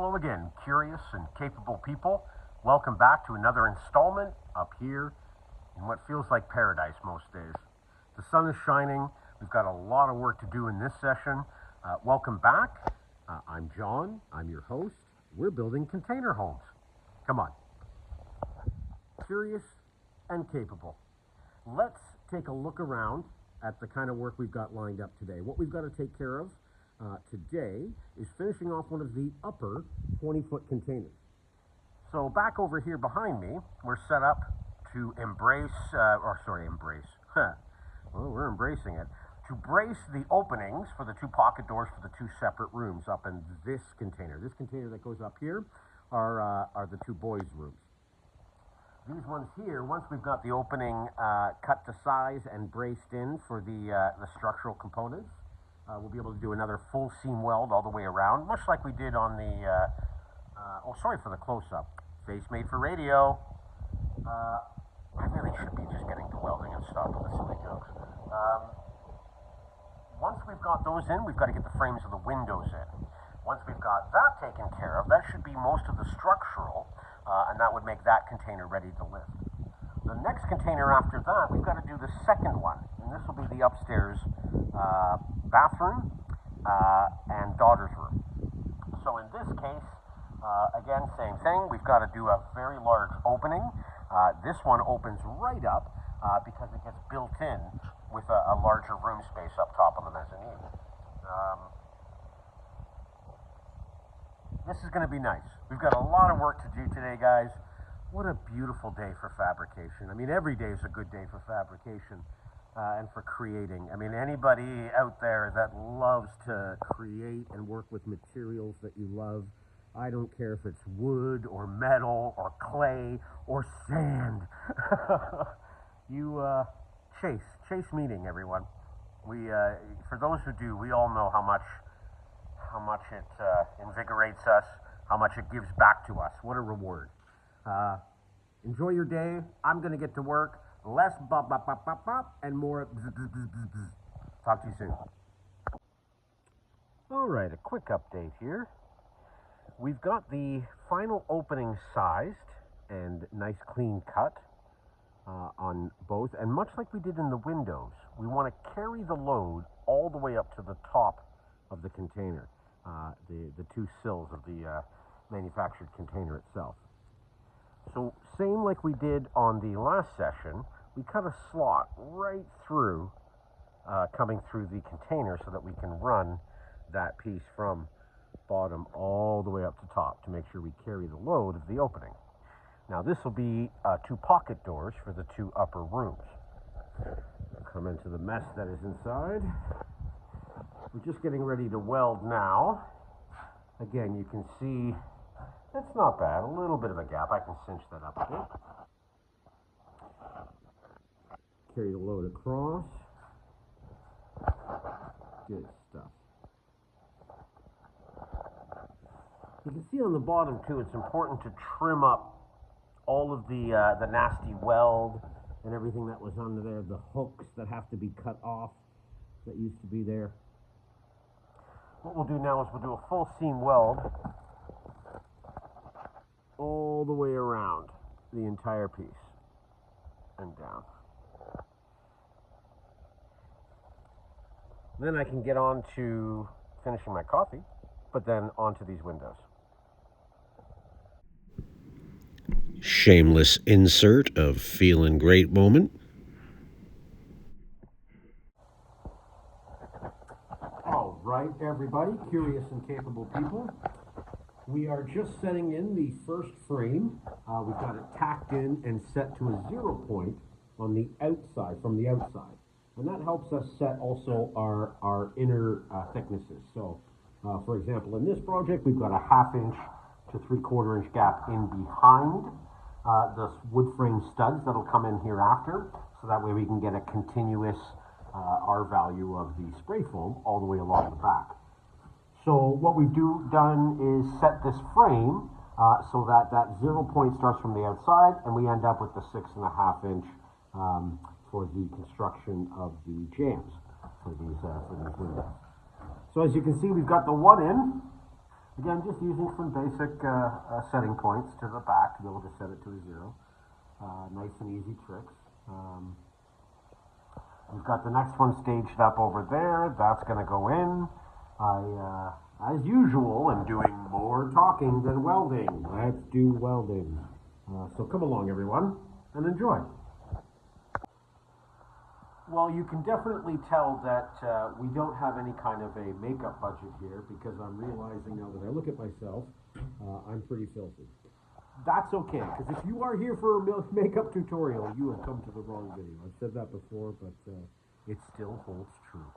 Hello again, curious and capable people. Welcome back to another installment up here in what feels like paradise most days. The sun is shining. We've got a lot of work to do in this session. Welcome back. I'm John. I'm your host. We're building container homes. Come on. Curious and capable. Let's take a look around at the kind of work we've got lined up today. What we've got to take care of today is finishing off one of the upper 20-foot containers. So back over here behind me, we're set up to we're embracing it, to brace the openings for the two pocket doors for the two separate rooms up in this container. This container that goes up here are the two boys' rooms. These ones here, once we've got the opening cut to size and braced in for the structural components, we'll be able to do another full seam weld all the way around, much like we did on the, sorry for the close-up. Face made for radio. I really should be just getting to welding and stop with the silly jokes. Once we've got those in, we've got to get the frames of the windows in. Once we've got that taken care of, that should be most of the structural, and that would make that container ready to lift. The next container after that, we've got to do the second one, and this will be the upstairs bathroom and daughter's room. So in this case, again, same thing. We've got to do a very large opening. This one opens right up because it gets built in with a larger room space up top on the mezzanine. This is going to be nice. We've got a lot of work to do today, guys. What a beautiful day for fabrication. I mean, every day is a good day for fabrication and for creating. I mean, anybody out there that loves to create and work with materials that you love, I don't care if it's wood or metal or clay or sand. You chase meaning, everyone. We, for those who do, we all know how much it invigorates us, how much it gives back to us. What a reward. Enjoy your day. I'm going to get to work. Less bop, bop, bop, bop, bop, and more bzz, bzz, bzz, bzz, bzz. Talk to you soon. All right, a quick update here. We've got the final opening sized and nice clean cut on both. And much like we did in the windows, we want to carry the load all the way up to the top of the container, the two sills of the manufactured container itself. So same like we did on the last session, we cut a slot right through, coming through the container so that we can run that piece from bottom all the way up to top to make sure we carry the load of the opening. Now this will be two pocket doors for the two upper rooms. Come into the mess that is inside. We're just getting ready to weld now. Again, you can see it's not bad, a little bit of a gap. I can cinch that up a bit. Carry the load across. Good stuff. You can see on the bottom too, it's important to trim up all of the nasty weld and everything that was under there, the hooks that have to be cut off that used to be there. What we'll do now is we'll do a full seam weld all the way around the entire piece and down. Then I can get on to finishing my coffee, but then onto these windows. Shameless insert of feeling great moment. All right, everybody, curious and capable people. We are just setting in the first frame. We've got it tacked in and set to a 0 point on the outside, from the outside. And that helps us set also our inner thicknesses. So, for example, in this project, we've got a 1/2 inch to 3/4 inch gap in behind the wood frame studs that'll come in here after. So that way we can get a continuous R value of the spray foam all the way along the back. So what we've done is set this frame so that 0 point starts from the outside, and we end up with the 6.5 inch for the construction of the jambs for these windows. So as you can see, we've got the one in. Again, just using some basic setting points to the back to be able to set it to a 0. Nice and easy tricks. We've got the next one staged up over there. That's going to go in. As usual, am doing more talking than welding. Let's do welding. So come along, everyone, and enjoy. Well, you can definitely tell that we don't have any kind of a makeup budget here because I'm realizing now that I look at myself, I'm pretty filthy. That's okay, because if you are here for a makeup tutorial, you have come to the wrong video. I've said that before, but it still holds true.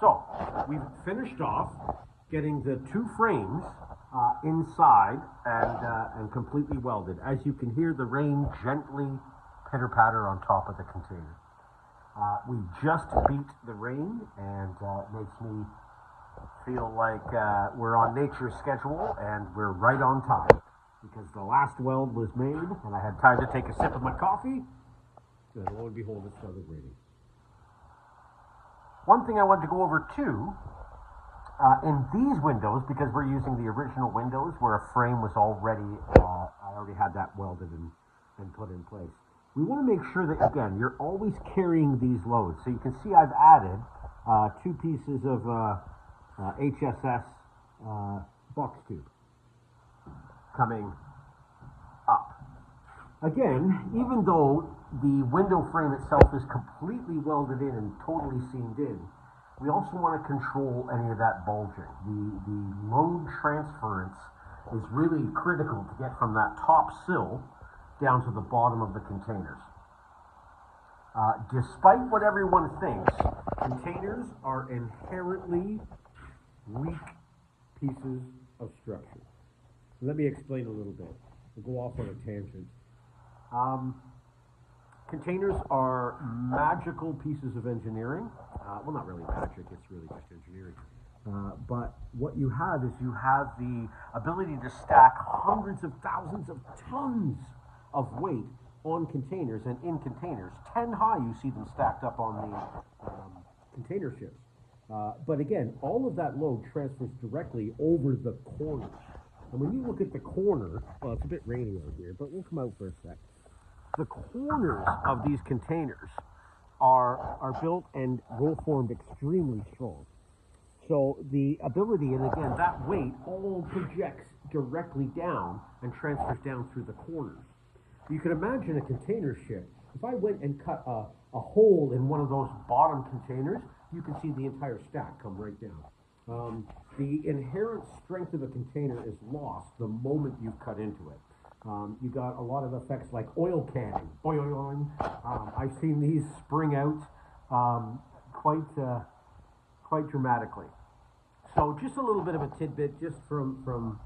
So, we've finished off getting the 2 frames inside and completely welded. As you can hear, the rain gently pitter-patter on top of the container. We just beat the rain, and it makes me feel like we're on nature's schedule and we're right on time. Because the last weld was made, and I had time to take a sip of my coffee, and lo and behold, it started raining. One thing I wanted to go over too, in these windows, because we're using the original windows where a frame was already, I already had that welded and put in place. We want to make sure that, again, you're always carrying these loads. So you can see I've added 2 pieces of HSS box tube coming up. Again, even though the window frame itself is completely welded in and totally seamed in, we also want to control any of that bulging. The load transference is really critical to get from that top sill down to the bottom of the containers. Despite what everyone thinks, containers are inherently weak pieces of structure. Let me explain a little bit. We'll go off on a tangent. Containers are magical pieces of engineering. Well, not really magic, it's really just engineering. But what you have is you have the ability to stack hundreds of thousands of tons of weight on containers and in containers. 10 high, you see them stacked up on the container ships. But again, all of that load transfers directly over the corners. And when you look at the corner, well, it's a bit rainy out here, but we'll come out for a sec. The corners of these containers are built and roll formed extremely strong. So the ability, and again, that weight all projects directly down and transfers down through the corners. You can imagine a container ship. If I went and cut a hole in one of those bottom containers, you can see the entire stack come right down. The inherent strength of a container is lost the moment you cut into it. You got a lot of effects like oil canning. Boing. I've seen these spring out quite dramatically. So just a little bit of a tidbit just from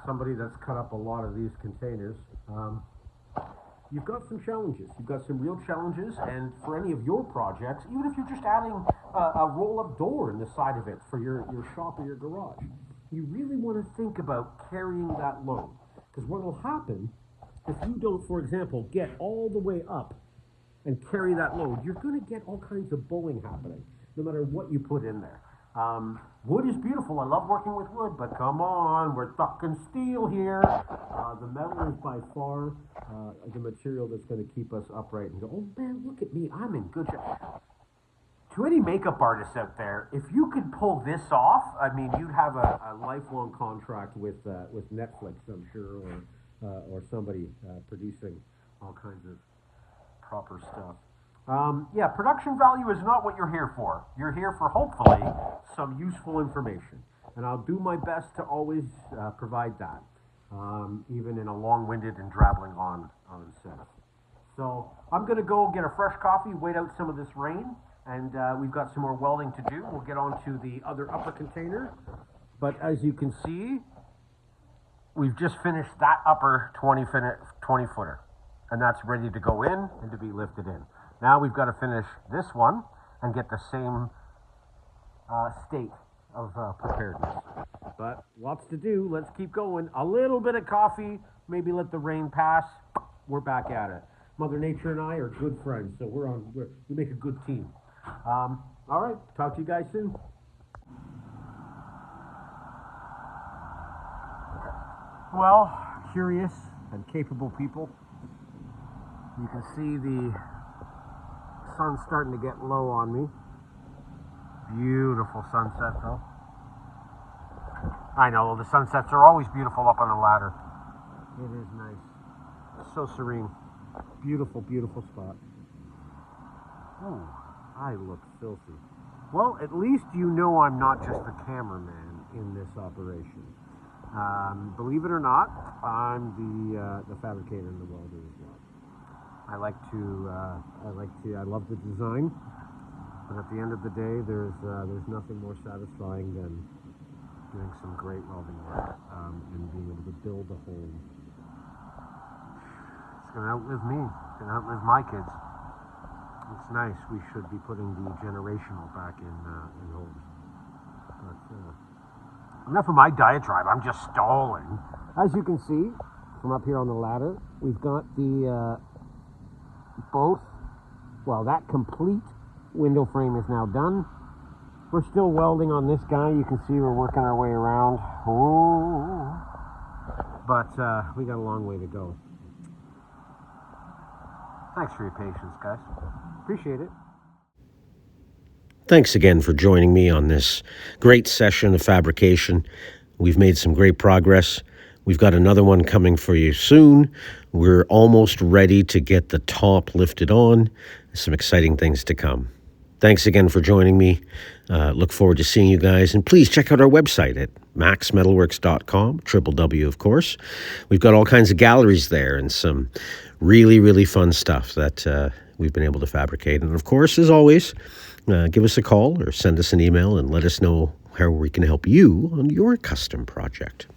somebody that's cut up a lot of these containers. You've got some challenges. You've got some real challenges, and for any of your projects, even if you're just adding a roll-up door in the side of it for your shop or your garage, you really want to think about carrying that load. Because what will happen if you don't, for example, get all the way up and carry that load, you're going to get all kinds of bowing happening, no matter what you put in there. Wood is beautiful. I love working with wood, but come on, we're talking steel here. The metal is by far the material that's going to keep us upright and go, oh man, look at me, I'm in good shape. To any makeup artists out there, if you could pull this off, I mean, you'd have a lifelong contract with Netflix, I'm sure, or somebody producing all kinds of proper stuff. Yeah, production value is not what you're here for. You're here for, hopefully, some useful information. And I'll do my best to always provide that, even in a long-winded and drabbling on sense. So I'm going to go get a fresh coffee, wait out some of this rain, and we've got some more welding to do. We'll get on to the other upper container. But as you can see, we've just finished that upper 20-footer. And that's ready to go in and to be lifted in. Now we've got to finish this one and get the same state of preparedness. But lots to do. Let's keep going. A little bit of coffee, maybe let the rain pass. We're back at it. Mother Nature and I are good friends, so we make a good team. All right, talk to you guys soon. well, curious and capable people. You can see the sun's starting to get low on me. Beautiful sunset though. I know, the sunsets are always beautiful up on the ladder. It is nice. So serene. Beautiful, beautiful spot. Oh, I look filthy. Well, at least you know I'm not just the cameraman in this operation. Believe it or not, I'm the fabricator and the welder as well. I love the design, but at the end of the day, there's nothing more satisfying than doing some great welding work and being able to build a home. It's going to outlive me. It's going to outlive my kids. It's nice. We should be putting the generational back in homes. But enough of my diatribe. I'm just stalling. As you can see from up here on the ladder, we've got the that complete window frame is now done. We're still welding on this guy. You can see we're working our way around. Ooh. But we got a long way to go. Thanks for your patience, guys. Appreciate it. Thanks again for joining me on this great session of fabrication. We've made some great progress. We've got another one coming for you soon. We're almost ready to get the top lifted on. Some exciting things to come. Thanks again for joining me. Look forward to seeing you guys. And please check out our website at maxmetalworks.com, W, of course. We've got all kinds of galleries there and some really, really fun stuff that we've been able to fabricate. And of course, as always, give us a call or send us an email and let us know how we can help you on your custom project.